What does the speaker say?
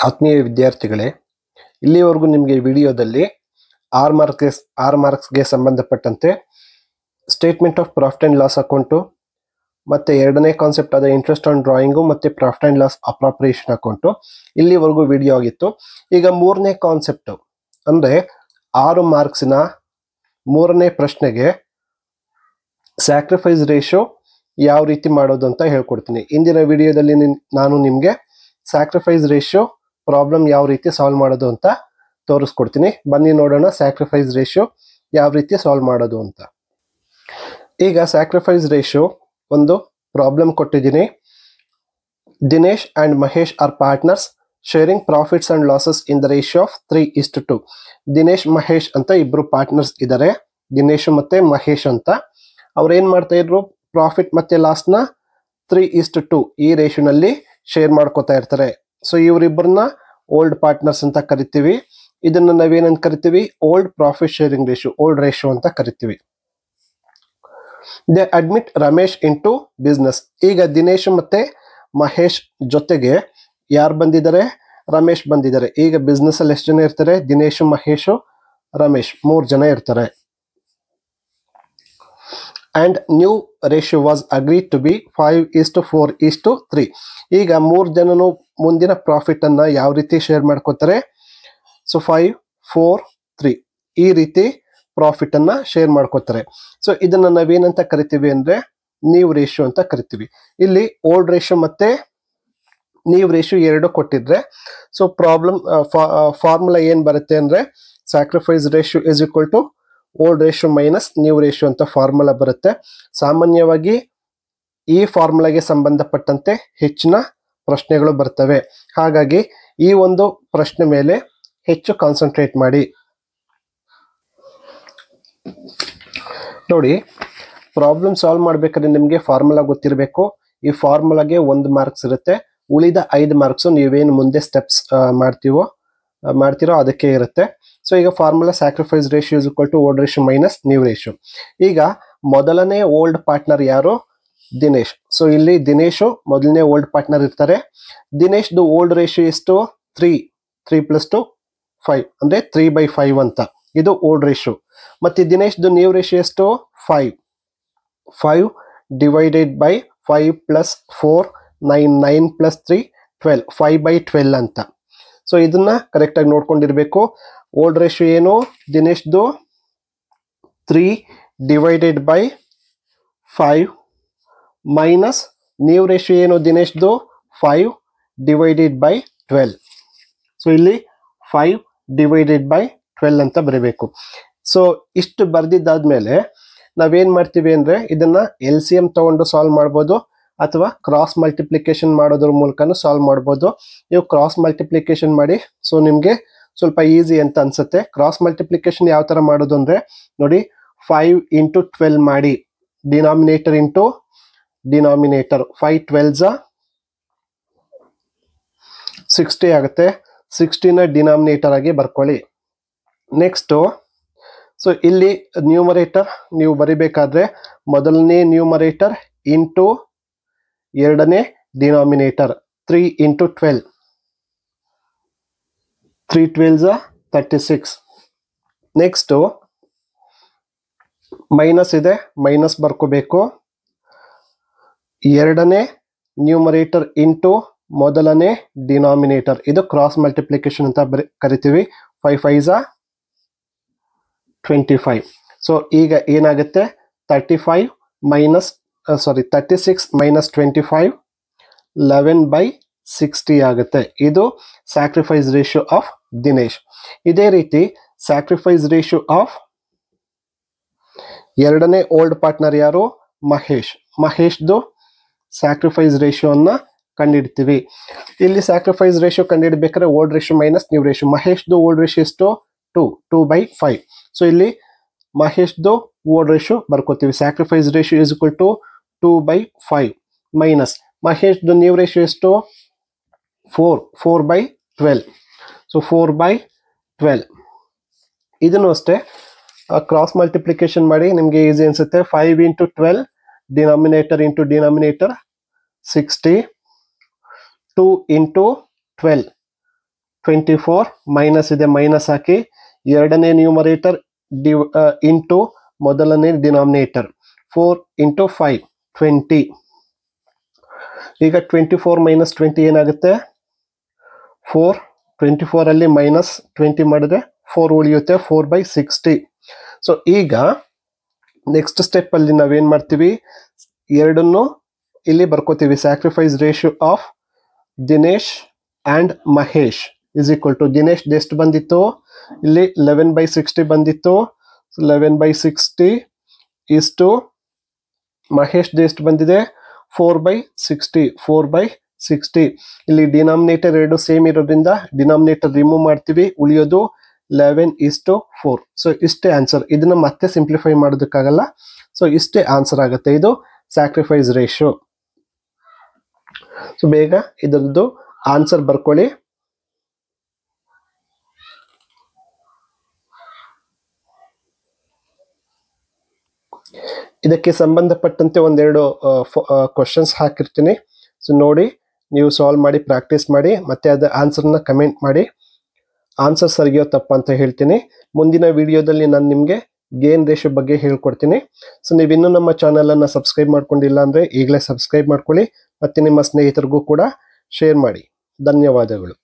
ಆತ್ಮೀಯ ವಿದ್ಯಾರ್ಥಿಗಳೇ, ಇಲ್ಲಿವರೆಗೂ ನಿಮಗೆ ವಿಡಿಯೋದಲ್ಲಿ ಆರ್ ಮಾರ್ಕ್ಸ್ಗೆ ಸಂಬಂಧಪಟ್ಟಂತೆ statement of profit and loss account ಮತ್ತು ಎರಡನೇ ಕಾನ್ಸೆಪ್ಟ್ ಆದ ಇಂಟ್ರೆಸ್ಟ್ ಆನ್ ಡ್ರಾಯಿಂಗು ಮತ್ತು profit and loss appropriation account ಇಲ್ಲಿವರೆಗೂ ವಿಡಿಯೋ ಆಗಿತ್ತು. ಈಗ ಮೂರನೇ ಕಾನ್ಸೆಪ್ಟು ಅಂದರೆ 6 ಮಾರ್ಕ್ಸಿನ ಮೂರನೇ ಪ್ರಶ್ನೆಗೆ ಸ್ಯಾಕ್ರಿಫೈಸ್ ರೇಷಿಯೋ ಯಾವ ರೀತಿ ಮಾಡೋದು ಅಂತ ಹೇಳ್ಕೊಡ್ತೀನಿ. ಇಂದಿನ ವಿಡಿಯೋದಲ್ಲಿ ನಾನು ನಿಮಗೆ ಸ್ಯಾಕ್ರಿಫೈಸ್ ರೇಷಿಯೋ ಪ್ರಾಬ್ಲಮ್ ಯಾವ ರೀತಿ ಸಾಲ್ವ್ ಮಾಡೋದು ಅಂತ ತೋರಿಸ್ಕೊಡ್ತೀನಿ. ಬನ್ನಿ ನೋಡೋಣ ಸ್ಯಾಕ್ರಿಫೈಸ್ ರೇಷಿಯೋ ಯಾವ ರೀತಿ ಸಾಲ್ವ್ ಮಾಡೋದು ಅಂತ. ಈಗ ಸ್ಯಾಕ್ರಿಫೈಸ್ ರೇಷಿಯೋ ಒಂದು ಪ್ರಾಬ್ಲಮ್ ಕೊಟ್ಟಿದ್ದೀನಿ. Dinesh and Mahesh are partners sharing profits and losses in the ratio of 3:2. Dinesh Mahesh ಅಂತ ಇಬ್ಬರು ಪಾರ್ಟ್ನರ್ಸ್ ಇದ್ದಾರೆ, ದಿನೇಶ್ ಮತ್ತು ಮಹೇಶ್ ಅಂತ. ಅವ್ರು ಏನು ಮಾಡ್ತಾ ಇದ್ರು, ಪ್ರಾಫಿಟ್ ಮತ್ತು ಲಾಸ್ನ 3:2 ಈ ರೇಷಿಯೋನಲ್ಲಿ ಶೇರ್ ಮಾಡ್ಕೋತಾ ಇರ್ತಾರೆ. ಸೊ ಇವರಿಬ್ಬರನ್ನ ಓಲ್ಡ್ ಪಾರ್ಟ್ನರ್ಸ್ ಅಂತ ಕರಿತೀವಿ. ಇದನ್ನು ನಾವೇನಂತ ಕರಿತೀವಿ, old profit sharing ratio, old ratio ಅಂತ ಕರಿತೀವಿ. They admit Ramesh into business. ಈಗ ದಿನೇಶ್ ಮತ್ತೆ ಮಹೇಶ್ ಜೊತೆಗೆ ಯಾರು ಬಂದಿದ್ದಾರೆ, ರಮೇಶ್ ಬಂದಿದ್ದಾರೆ. ಈಗ ಬಿಸ್ನೆಸ್ ಅಲ್ಲಿ ಎಷ್ಟು ಜನ ಇರ್ತಾರೆ, ದಿನೇಶ್, ಮಹೇಶ್, ರಮೇಶ್ 3 ಜನ ಇರ್ತಾರೆ. And new ratio was agreed to be 5:4:3. ಈಗ 3 ಜನನು ಮುಂದಿನ ಪ್ರಾಫಿಟ್ ಅನ್ನ ಯಾವ ರೀತಿ ಶೇರ್ ಮಾಡ್ಕೋತಾರೆ, ಸೊ 5:4:3 ಈ ರೀತಿ ಪ್ರಾಫಿಟ್ ಅನ್ನ ಶೇರ್ ಮಾಡ್ಕೋತಾರೆ. ಸೊ ಇದನ್ನ ನಾವೇನಂತ ಕರಿತೀವಿ ಅಂದ್ರೆ ನ್ಯೂ ರೇಷಿಯೋ ಅಂತ ಕರಿತೀವಿ. ಇಲ್ಲಿ ಓಲ್ಡ್ ರೇಷಿಯೋ ಮತ್ತೆ ನ್ಯೂ ರೇಷಿಯೋ ಎರಡು ಕೊಟ್ಟಿದ್ರೆ, ಸೊ ಪ್ರಾಬ್ಲಮ್ ಫಾರ್ಮುಲಾ ಏನ್ ಬರುತ್ತೆ ಅಂದ್ರೆ sacrifice ratio is equal to old ratio minus new ratio ಅಂತ ಫಾರ್ಮುಲಾ ಬರುತ್ತೆ. ಸಾಮಾನ್ಯವಾಗಿ ಈ ಫಾರ್ಮುಲಾಗೆ ಸಂಬಂಧಪಟ್ಟಂತೆ ಹೆಚ್ಚಿನ ಪ್ರಶ್ನೆಗಳು ಬರ್ತವೆ. ಹಾಗಾಗಿ ಈ ಒಂದು ಪ್ರಶ್ನೆ ಮೇಲೆ ಹೆಚ್ಚು ಕಾನ್ಸಂಟ್ರೇಟ್ ಮಾಡಿ. ನೋಡಿ, ಪ್ರಾಬ್ಲಮ್ ಸಾಲ್ವ್ ಮಾಡ್ಬೇಕಾದ್ರೆ ನಿಮಗೆ ಫಾರ್ಮುಲಾ ಗೊತ್ತಿರಬೇಕು. ಈ ಫಾರ್ಮುಲಾಗೆ 1 ಮಾರ್ಕ್ಸ್ ಇರುತ್ತೆ, ಉಳಿದ 5 ಮಾರ್ಕ್ಸ್ ನೀವೇನು ಮುಂದೆ ಸ್ಟೆಪ್ಸ್ ಮಾಡ್ತಿರೋ ಅದಕ್ಕೆ ಇರುತ್ತೆ. ಸೊ ಈಗ formula sacrifice ratio is equal to old ratio minus new ratio. ಈಗ ಮೊದಲನೇ ಓಲ್ಡ್ ಪಾರ್ಟ್ನರ್ ಯಾರು, ದಿನೇಶ್. ಸೊ ಇಲ್ಲಿ ದಿನೇಶ್ ಮೊದಲನೇ ಓಲ್ಡ್ ಪಾರ್ಟ್ನರ್ ಇರ್ತಾರೆ. ದಿನೇಶ್ದು ಓಲ್ಡ್ ರೇಷಿಯೋ ಎಷ್ಟು, 3 + 2 5 ಅಂದ್ರೆ 3/5 ಅಂತ, ಇದು ಓಲ್ಡ್ ರೇಷಿಯೋ. ಮತ್ತೆ ದಿನೇಶ್ದು ನ್ಯೂ ರೇಷಿಯೋ ಎಷ್ಟು, 5 ಡಿವೈಡೆಡ್ ಬೈ 5 + 4 9 9 + 3 12 5/12 ಅಂತ. ಸೊ ಇದನ್ನ ಕರೆಕ್ಟ್ ಆಗಿ ನೋಡ್ಕೊಂಡಿರ್ಬೇಕು. ಓಲ್ಡ್ ರೇಷಿಯೋ ಏನು, ದಿನೇಶ್ದು 3 divided by 5 minus new ratio ಏನು, ದಿನೇಶ್ದು 5 ಡಿವೈಡೆಡ್ ಬೈ 12. ಸೊ ಇಲ್ಲಿ 5 ಡಿವೈಡೆಡ್ ಬೈ 12 ಅಂತ ಬರೀಬೇಕು. ಸೊ ಇಷ್ಟು ಬರ್ದಿದ್ದಾದ್ಮೇಲೆ ನಾವೇನ್ ಮಾಡ್ತೀವಿ ಅಂದ್ರೆ ಇದನ್ನ LCM ತಗೊಂಡು ಸಾಲ್ವ್ ಮಾಡ್ಬೋದು, ಅಥವಾ ಕ್ರಾಸ್ ಮಲ್ಟಿಪ್ಲಿಕೇಶನ್ ಮಾಡೋದ್ರ ಮೂಲಕನೂ ಸಾಲ್ವ್ ಮಾಡ್ಬೋದು. ನೀವು ಕ್ರಾಸ್ ಮಲ್ಟಿಪ್ಲಿಕೇಶನ್ ಮಾಡಿ, ಸೊ ನಿಮಗೆ ಸ್ವಲ್ಪ ಈಸಿ ಅಂತ ಅನ್ಸುತ್ತೆ. ಕ್ರಾಸ್ ಮಲ್ಟಿಪ್ಲಿಕೇಶನ್ ಯಾವ ತರ ಮಾಡೋದು ಅಂದ್ರೆ ನೋಡಿ, 5 × 12 ಮಾಡಿ, ಡಿನಾಮಿನೇಟರ್ ಇಂಟು ಡಿನಾಮಿನೇಟರ್, 5 12s 60 ಆಗುತ್ತೆ. 60ನ ಡಿನಾಮಿನೇಟರ್ ಆಗಿ ಬರ್ಕೊಳ್ಳಿ. ನೆಕ್ಸ್ಟು, ಸೊ ಇಲ್ಲಿ ನ್ಯೂಮರೇಟರ್ ನೀವು ಬರಿಬೇಕಾದ್ರೆ ಮೊದಲನೇ ನ್ಯೂಮರೇಟರ್ ಇಂಟು ಎರಡನೇ ಡಿನಾಮಿನೇಟರ್, 3 × 12, 3 12s 36. ನೆಕ್ಸ್ಟು ಮೈನಸ್ ಇದೆ, ಮೈನಸ್ ಬರ್ಕೋಬೇಕು. ಎರಡನೇ ನ್ಯೂಮರೇಟರ್ ಇಂಟು ಮೊದಲನೇ ಡಿನಾಮಿನೇಟರ್, ಇದು ಕ್ರಾಸ್ ಮಲ್ಟಿಪ್ಲಿಕೇಶನ್ ಅಂತ ಕರಿತೀವಿ. 5 5s 25. ಸೊ ಈಗ ಏನಾಗುತ್ತೆ, 36 ಮೈನಸ್ 25 11/60 ಆಗುತ್ತೆ. ಇದು ಸ್ಯಾಕ್ರಿಫೈಸ್ ರೇಷಿಯೋ ಆಫ್ ದಿನೇಶ್. ಇದೇ ರೀತಿ ಸ್ಯಾಕ್ರಿಫೈಸ್ ರೇಷಿಯೋ ಆಫ್ ಎರಡನೇ ಓಲ್ಡ್ ಪಾರ್ಟ್ನರ್ ಯಾರು, ಮಹೇಶ್. ಮಹೇಶ್ದು ಸ್ಯಾಕ್ರಿಫೈಸ್ ರೇಷಿಯೋ ಅನ್ನ ಕಂಡುಹಿಡ್ತೀವಿ. ಇಲ್ಲಿ ಸ್ಯಾಕ್ರಿಫೈಸ್ ರೇಷಿಯೋ ಕಂಡುಹಿಡ್ಬೇಕಾದ್ರೆ old ratio minus new ratio. ಮಹೇಶ್ದು ಓಲ್ಡ್ ರೇಷಿಯೋ ಎಷ್ಟು, 2/5. ಸೊ ಇಲ್ಲಿ ಮಹೇಶ್ದು ಓಲ್ಡ್ ರೇಷಿಯೋ ಬರ್ಕೋತೀವಿ. Sacrifice ratio is equal to 2/5 minus ಮಹೇಶ್ದು ನ್ಯೂ ರೇಷಿಯೋ ಎಷ್ಟು, 4/12. ಸೊ 4/12. ಇದನ್ನು ಅಷ್ಟೇ ಕ್ರಾಸ್ ಮಲ್ಟಿಪ್ಲಿಕೇಶನ್ ಮಾಡಿ, ನಿಮಗೆ ಈಸಿ ಅನ್ಸುತ್ತೆ. 5 × 12 ಡಿನಾಮಿನೇಟರ್ ಇಂಟು ಡಿನಾಮಿನೇಟರ್ 60, 2 × 12 24 ಮೈನಸ್ ಇದೆ ಮೈನಸ್ ಹಾಕಿ, ಎರಡನೇ ನ್ಯೂಮರೇಟರ್ ಇಂಟು ಮೊದಲನೇ ಡಿನಾಮಿನೇಟರ್ 4 ಇಂಟು 5 20. ಈಗ 24 ಮೈನಸ್ 20 ಏನಾಗುತ್ತೆ 4. 24 ಅಲ್ಲಿ ಮೈನಸ್ 20 ಮಾಡಿದ್ರೆ 4 ಉಳಿಯುತ್ತೆ, 4/60. ಸೊ ಈಗ ನೆಕ್ಸ್ಟ್ ಸ್ಟೆಪ್ ಅಲ್ಲಿ ನಾವೇನ್ ಮಾಡ್ತೀವಿ, ಎರಡನ್ನು ಇಲ್ಲಿ ಬರ್ಕೋತೀವಿ. Sacrifice ratio of Dinesh and Mahesh is equal to, Dinesh ಎಷ್ಟು ಬಂದಿತ್ತು ಇಲ್ಲಿ 11/60 ಬಂದಿತ್ತು, 11/60 ಇಷ್ಟು ಮಹೇಶ್ ಎಷ್ಟು ಬಂದಿದೆ 4/60. 4/60 ಇಲ್ಲಿ ಡಿನಾಮಿನೇಟರ್ ಎರಡು ಸೇಮ್ ಇರೋದ್ರಿಂದ ಡಿನಾಮಿನೇಟರ್ ರಿಮೂವ್ ಮಾಡ್ತೀವಿ, ಉಳಿಯೋದು 11:4. ಸೊ ಇಷ್ಟೇ ಆನ್ಸರ್. ಇದನ್ನ ಮತ್ತೆ ಸಿಂಪ್ಲಿಫೈ ಮಾಡೋದಕ್ಕಾಗಲ್ಲ. ಸೊ ಇಷ್ಟೇ ಆನ್ಸರ್ ಆಗುತ್ತೆ, ಇದು ಸ್ಯಾಕ್ರಿಫೈಸ್ ರೇಷಿಯೋ. ಸೊ ಬೇಗ ಇದರದ್ದು ಆನ್ಸರ್ ಬರ್ಕೊಳ್ಳಿ. ಇದಕ್ಕೆ ಸಂಬಂಧಪಟ್ಟಂತೆ ಒಂದೆರಡು ಕ್ವಶನ್ಸ್ ಹಾಕಿರ್ತೀನಿ. ಸೊ ನೋಡಿ, ನೀವು ಸಾಲ್ವ್ ಮಾಡಿ ಪ್ರಾಕ್ಟೀಸ್ ಮಾಡಿ, ಮತ್ತೆ ಅದರ ಆನ್ಸರ್ನ ಕಮೆಂಟ್ ಮಾಡಿ. ಆನ್ಸರ್ ಸರಿಯೋ ತಪ್ಪ ಅಂತ ಹೇಳ್ತೀನಿ. ಮುಂದಿನ ವಿಡಿಯೋದಲ್ಲಿ ನಾನು ನಿಮಗೆ ಗೇನ್ ರೇಷಿಯೋ ಬಗ್ಗೆ ಹೇಳ್ಕೊಡ್ತೀನಿ. ಸೊ ನೀವಿನ್ನೂ ನಮ್ಮ ಚಾನಲನ್ನು ಸಬ್ಸ್ಕ್ರೈಬ್ ಮಾಡ್ಕೊಂಡಿಲ್ಲ ಅಂದರೆ ಈಗಲೇ ಸಬ್ಸ್ಕ್ರೈಬ್ ಮಾಡ್ಕೊಳ್ಳಿ, ಮತ್ತು ನಿಮ್ಮ ಸ್ನೇಹಿತರಿಗೂ ಕೂಡ ಶೇರ್ ಮಾಡಿ. ಧನ್ಯವಾದಗಳು.